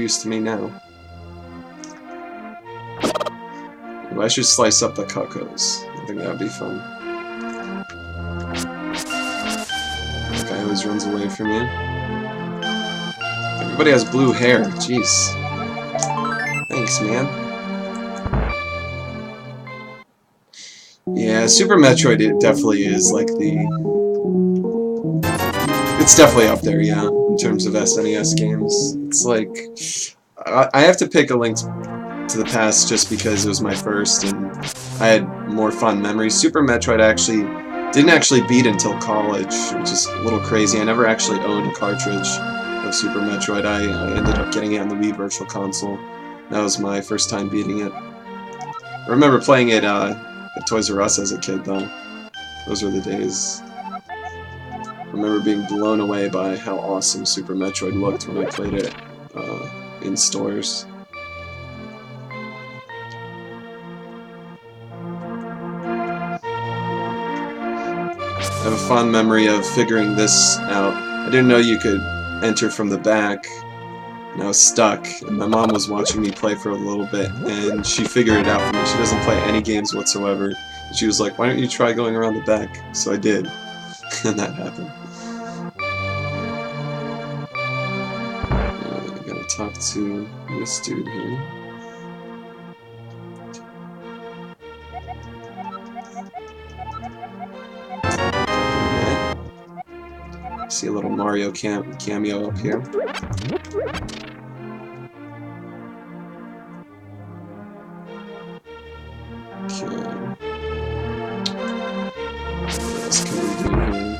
used to me now. I should slice up the cuckoos. I think that would be fun. That guy always runs away from you. Everybody has blue hair. Jeez. Thanks, man. Yeah, Super Metroid, it definitely is like the... It's definitely up there, yeah, in terms of SNES games. It's like... I have to pick A Link to the Past just because it was my first and I had more fond memories. Super Metroid didn't actually beat until college, which is a little crazy. I never actually owned a cartridge of Super Metroid. I ended up getting it on the Wii Virtual Console. That was my first time beating it. I remember playing it at Toys R Us as a kid, though. Those were the days. I remember being blown away by how awesome Super Metroid looked when I played it in stores. I have a fond memory of figuring this out. I didn't know you could enter from the back, and I was stuck, and my mom was watching me play for a little bit, and she figured it out for me. She doesn't play any games whatsoever. And she was like, why don't you try going around the back? So I did, and that happened. I gotta talk to this dude here. See a little Mario cameo up here. Okay. What else can we do here?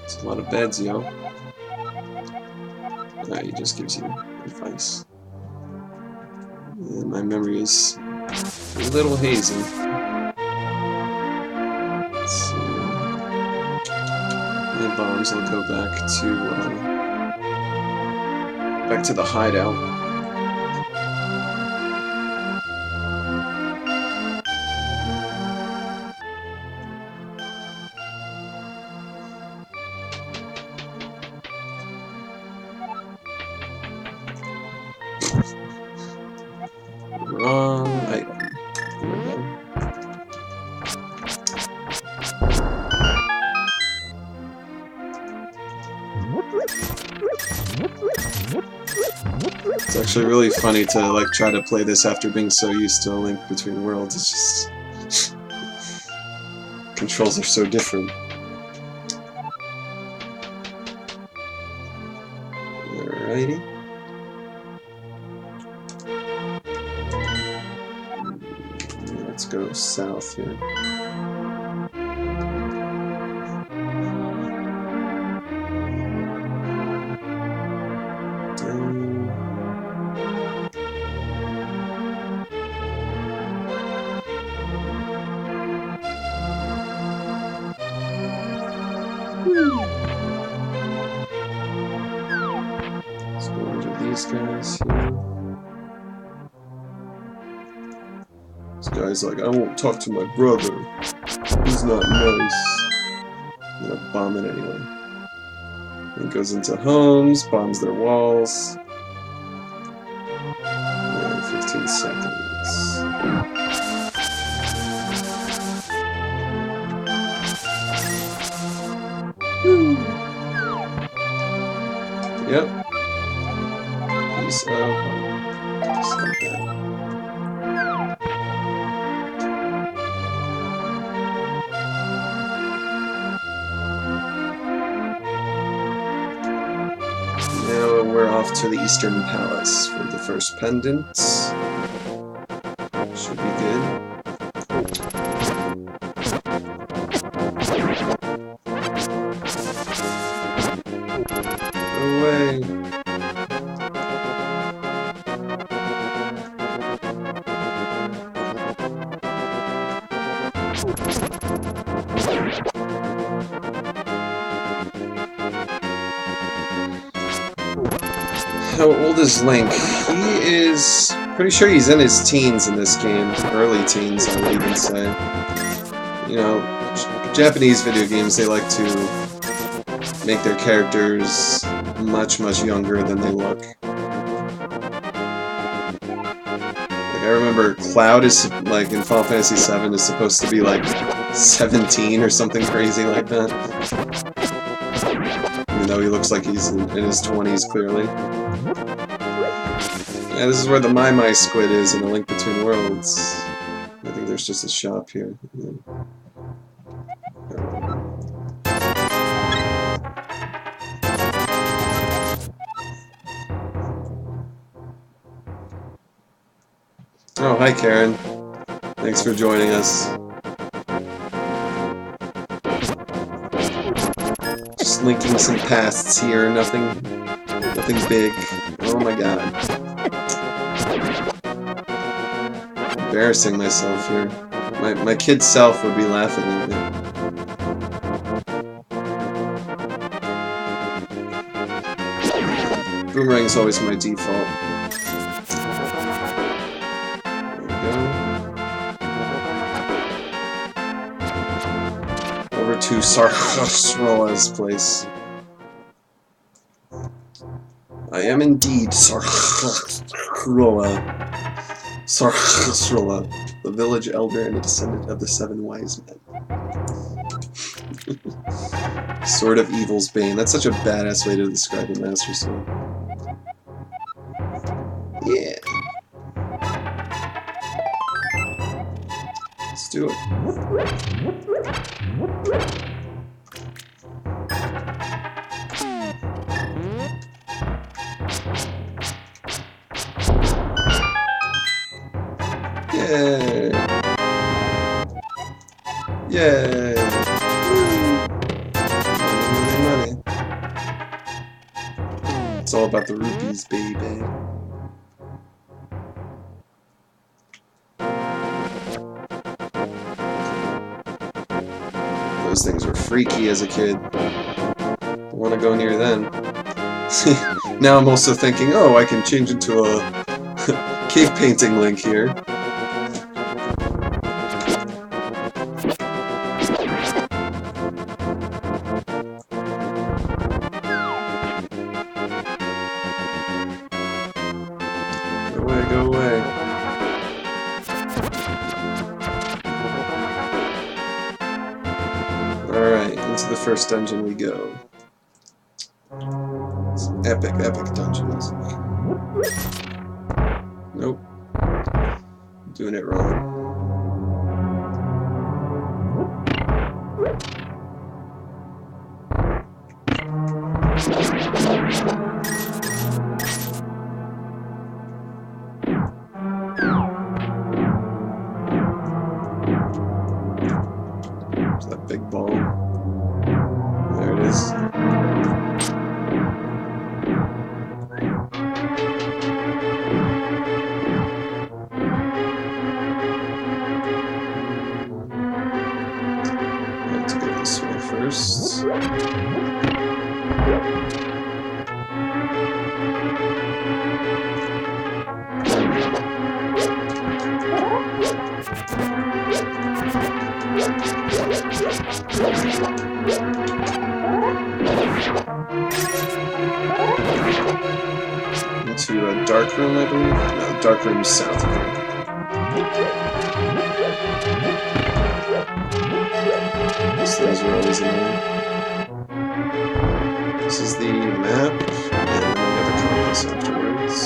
It's a lot of beds, yo. He just gives you advice. And my memory is a little hazy. Let's see. My bombs, I'll go back to the hideout. Wrong item. There we go. It's actually really funny to like try to play this after being so used to A Link Between Worlds. It's just controls are so different. Alrighty. Let's go south here. Let's go under these guys here. This guy's like, I won't talk to my brother. He's not nice. I'm gonna bomb it anyway. It goes into homes, bombs their walls. And 15 seconds. Woo. Yep. Piece of just like that. Now we're off to the Eastern Palace for the first pendant. Should be good. Go away. How old is Link? He is... pretty sure he's in his teens in this game. Early teens, I would even say. You know, Japanese video games, they like to make their characters much younger than they look. Like, I remember Cloud is, like, in Final Fantasy VII is supposed to be, like, 17 or something crazy like that. Even though he looks like he's in his 20s, clearly. Yeah, this is where the My Squid is in A Link Between Worlds. I think there's just a shop here. Yeah. Oh, hi Karen. Thanks for joining us. Just linking some pasts here, nothing big. Oh my god. Embarrassing myself here. My kid self would be laughing at me. Boomerang is always my default. Over to Sarkhasrola's place. I am indeed Sarkhasrola. Sarkhasrola, the village elder and a descendant of the 7 wise men. Sword of Evil's Bane. That's such a badass way to describe a Master Sword. Yeah. Let's do it. Yay! Yay! Money. It's all about the rupees, baby. Those things were freaky as a kid. Don't want to go near them. Now I'm also thinking, oh, I can change into a cave painting Link here. Go away. Alright, into the first dungeon we go. It's epic dungeons. Nope. Doing it wrong. That big ball. There it is. Let's go this way first. Into a dark room, I believe? No, dark room south of here. These things are always annoying. This is the map, and then we get the compass afterwards.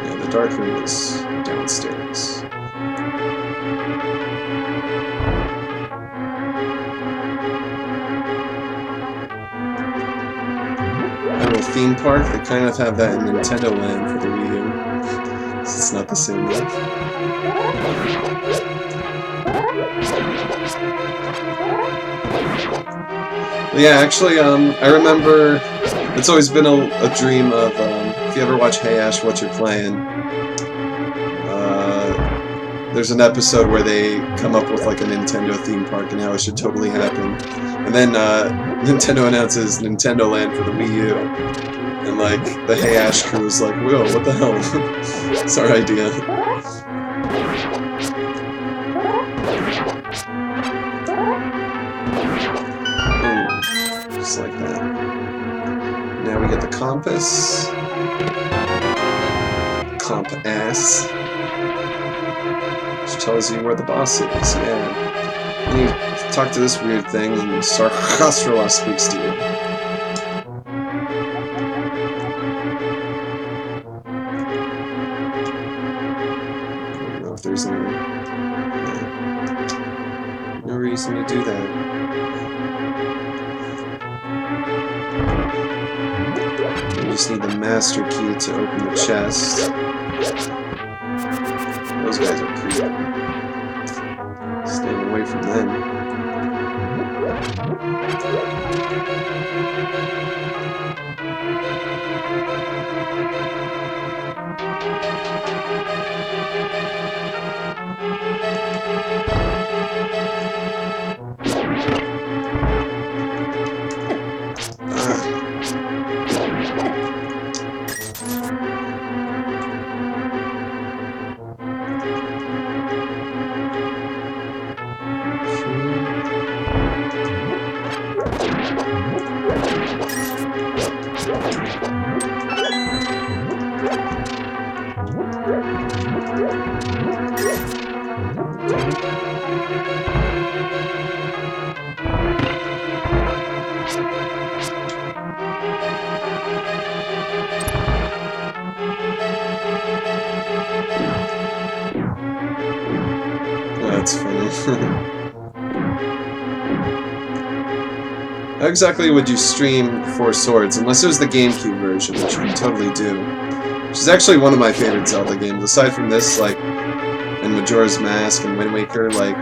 Yeah, the dark room is downstairs. Theme park, they kind of have that in Nintendo Land for the Wii U. It's not the same one. Yeah, actually, I remember it's always been a dream of, if you ever watch Hey Ash, What You're Playing, there's an episode where they come up with like a Nintendo theme park and how it should totally happen. And then Nintendo announces Nintendo Land for the Wii U. And like, the Hey Ash crew was like, whoa, what the hell? It's our idea. get the compass. Compass. Which tells you where the boss is, yeah. And you talk to this weird thing, and Sarkastrola speaks to you. I don't know if there's any... Yeah. No reason to do that. You just need the master key to open the chest. Those guys are creepy. Staying away from them. That's funny. How exactly would you stream Four Swords? Unless it was the GameCube version, which you can totally do. Which is actually one of my favorite Zelda games. Aside from this, like, and Majora's Mask and Wind Waker, like,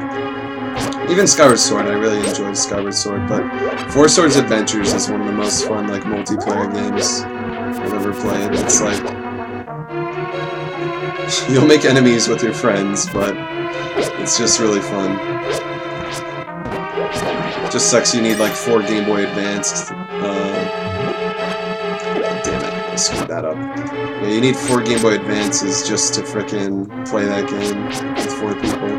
even Skyward Sword, I really enjoyed Skyward Sword, but Four Swords Adventures is one of the most fun, like, multiplayer games I've ever played. It's like, you'll make enemies with your friends, but it's just really fun. It just sucks you need like 4 Game Boy Advanced. Damn it, I screwed that up. Yeah, you need 4 Game Boy Advances just to frickin' play that game with 4 people.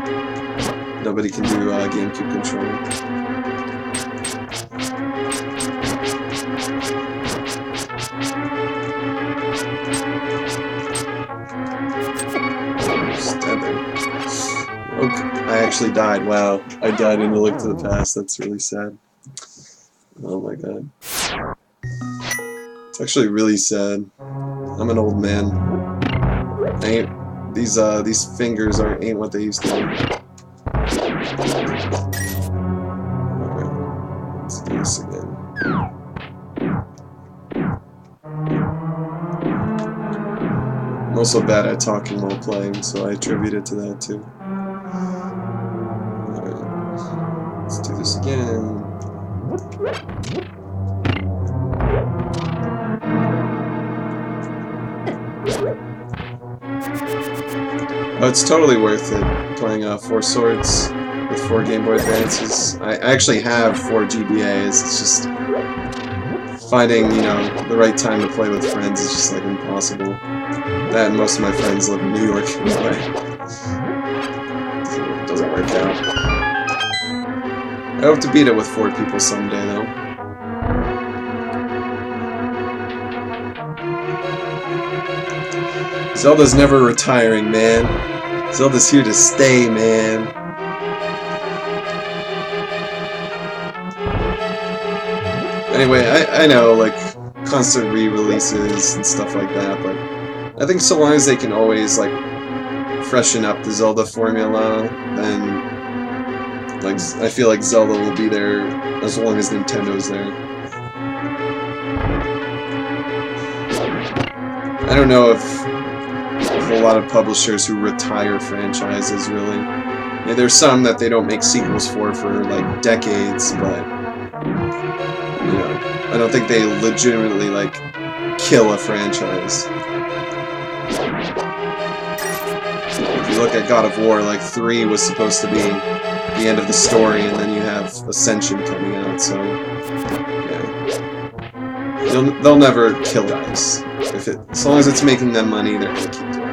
Nobody can do GameCube controller. Just dead there. Okay, I actually died. Wow, I died in A Link to the Past. That's really sad. Oh my god. It's actually really sad. I'm an old man. These fingers ain't what they used to be. Alright, let's do this again. I'm also bad at talking while playing, so I attribute it to that too. Let's do this again. Oh, it's totally worth it playing Four Swords with 4 Game Boy Advances. I actually have 4 GBAs. It's just finding, you know, the right time to play with friends is just like impossible. That and most of my friends live in New York anyway. It doesn't work out. I hope to beat it with 4 people someday, though. Zelda's never retiring, man. Zelda's here to stay, man. Anyway, I know, like, constant re-releases and stuff like that, but I think so long as they can always, like, freshen up the Zelda formula, then... like, I feel like Zelda will be there as long as Nintendo's there. I don't know if a lot of publishers who retire franchises, really. Yeah, there's some that they don't make sequels for like, decades, but, you know, I don't think they legitimately, like, kill a franchise. If you look at God of War, like, 3 was supposed to be the end of the story, and then you have Ascension coming out, so yeah. They'll never kill guys. As long as it's making them money, they're gonna keep doing it.